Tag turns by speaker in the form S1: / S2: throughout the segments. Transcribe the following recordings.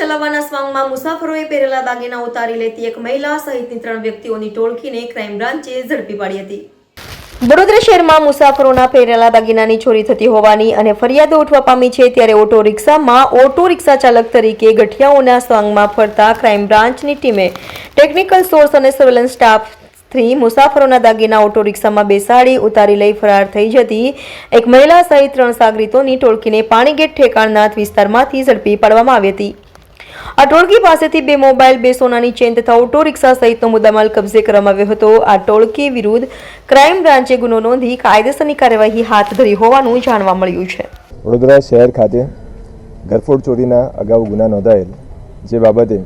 S1: ચલાવવાના સ્વાંગમાં મુસાફરોએ પહેરેલા દાગીના ઉતારી લેતી એક મહિલા સહિતની 3 વ્યક્તિઓની ટોળકીને ક્રાઇમ બ્રાન્ચે ઝડપી પાડી હતી। વડોદરા શહેરમાં મુસાફરોના પહેરેલા દાગીનાની ચોરી થતી હોવાની અને ફરિયાદો ઉઠવા પામી છે, ત્યારે ઓટો રિક્ષા ચાલક તરીકે ગઠિયાઓના સ્વાંગમાં ફરતા ક્રાઇમ બ્રાન્ચની ટીમે ટેકનિકલ સોર્સ અને સર્વેલન્સ સ્ટાફથી મુસાફરોના દાગીના ઓટો રિક્ષામાં બેસાડી ઉતારી લઈ ફરાર થઈ જતી એક મહિલા સહિત 3 સાગરીતોની ટોળકીને પાણીગેટ ઠેકાણનાથ વિસ્તારમાંથી ઝડપી પાડવામાં આવી હતી। આ ટોળકી પાસેથી 2 મોબાઈલ, 2 સોનાની ચેન તથા ઓટો રિક્ષા સહિતનો મુદ્દામાલ કબજે કરવામાં આવ્યો હતો। આ ટોળકી વિરુદ્ધ ક્રાઇમ બ્રાન્ચે ગુનો નોંધી કાયદેસરની કાર્યવાહી હાથ ધરી હોવાનું જાણવા મળ્યું છે।
S2: વડોદરા શહેર ખાતે ઘરફોડ ચોરીના અગાઉ ગુના નોંધાયેલ, જે બાબતે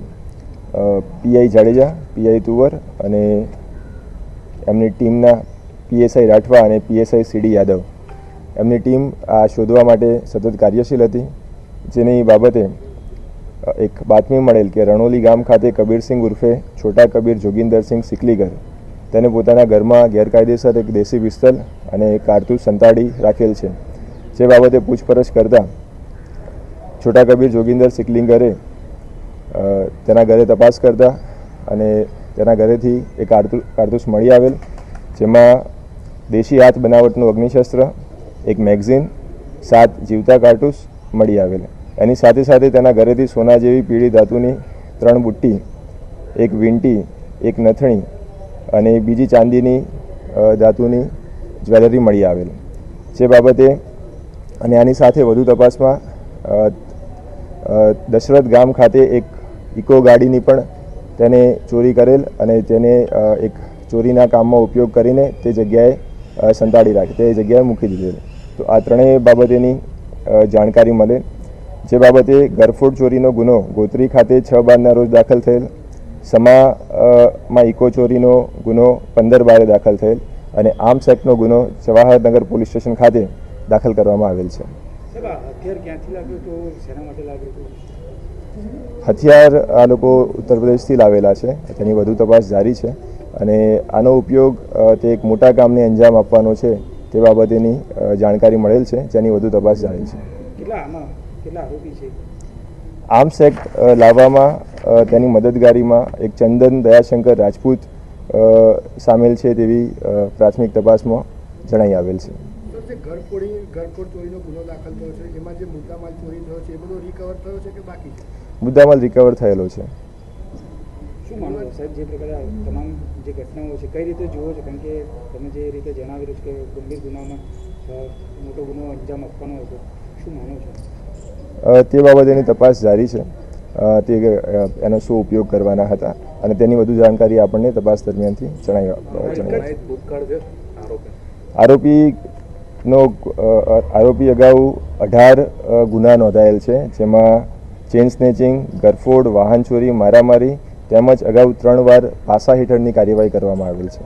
S2: પીઆઈ જાડેજા, પીઆઈ તુવર અને એમની ટીમના પીએસઆઈ રાઠવા અને પીએસઆઈ સીડી યાદવ એમની ટીમ આ શોધવા માટે સતત કાર્યશીલ હતી। જેની બાબતે એક બાતમી મળેલ કે રણોલી ગામ ખાતે કબીરસિંહ ઉર્ફે છોટા કબીર જોગિંદરસિંહ સિકલીગર તેને પોતાના ઘરમાં ગેરકાયદેસર એક દેશી પિસ્તલ અને કારતૂસ સંતાડી રાખેલ છે। જે બાબતે પૂછપરછ કરતા છોટા કબીર જોગિંદર સિકલીગરે તેના ઘરે તપાસ કરતા અને તેના ઘરેથી એક કારતૂસ મળી આવેલ, જેમાં દેશી હાથ બનાવટનું અગ્નિશસ્ત્ર, એક મેગઝીન, 7 જીવતા કારતૂસ મળી આવેલ। એની સાથે સાથે તેના ઘરેથી સોના જેવી પીળી ધાતુની 3 બુટ્ટી, એક વીંટી, એક નથણી અને બીજી ચાંદીની ધાતુની જ્વેલરી મળી આવેલ। જે બાબતે અને આની સાથે વધુ તપાસમાં દશરથ ગામ ખાતે એક ઇકો ગાડીની પણ તેને ચોરી કરેલ અને તેને એક ચોરીના કામમાં ઉપયોગ કરીને તે જગ્યાએ સંતાડી રાખી, તે જગ્યાએ મૂકી દીધેલ। તો આ ત્રણેય બાબતેની જાણકારી મળે। જે બાબતે ઘરફોડ ચોરીનો ગુનો ગોત્રી ખાતે 6/12ના રોજ દાખલ થયેલ, સમામાં ઇકો ચોરીનો ગુનો 15/12 દાખલ થયેલ અને આર્મ્સ એક્ટનો ગુનો જવાહરનગર પોલીસ સ્ટેશન ખાતે દાખલ કરવામાં આવેલ છે। હથિયાર આ લોકો ઉત્તર પ્રદેશથી લાવેલા છે, તેની વધુ તપાસ જારી છે અને આનો ઉપયોગ તે એક મોટા કામને અંજામ આપવાનો છે તે બાબતેની જાણકારી મળેલ છે, જેની વધુ તપાસ જારી છે। આર્મ્સ એક્ટ લાવવામાં તેની મદદગારીમાં એક ચંદન દયાશંકર રાજપૂત સામેલ છે તેવી પ્રાથમિક તપાસમાં જણાઈ આવેલ છે। મુદ્દામાલ રિકવર થયેલો છે।
S3: શું માનો છો સાહેબ, જે પ્રકારે તમામ જે ઘટનાઓ છે કઈ રીતે જુઓ છો? કારણ કે તમે જે રીતે જણાવી રહ્યું છે કે ગંભીર ગુનામાં મોટો ગુનો અંજામ આપવાનો હતો, શું માનો છો?
S2: તે બાબતેની તપાસ જારી છે, તે એનો શું ઉપયોગ કરવાના હતા અને તેની વધુ જાણકારી આપણને તપાસ દરમિયાનથી જણાવી। આરોપી અગાઉ 18 ગુના નોંધાયેલ છે, જેમાં ચેઇન સ્નેચિંગ, ઘરફોડ, વાહન ચોરી, મારામારી તેમજ અગાઉ 3 વાર પાસા હેઠળની કાર્યવાહી કરવામાં આવેલ છે।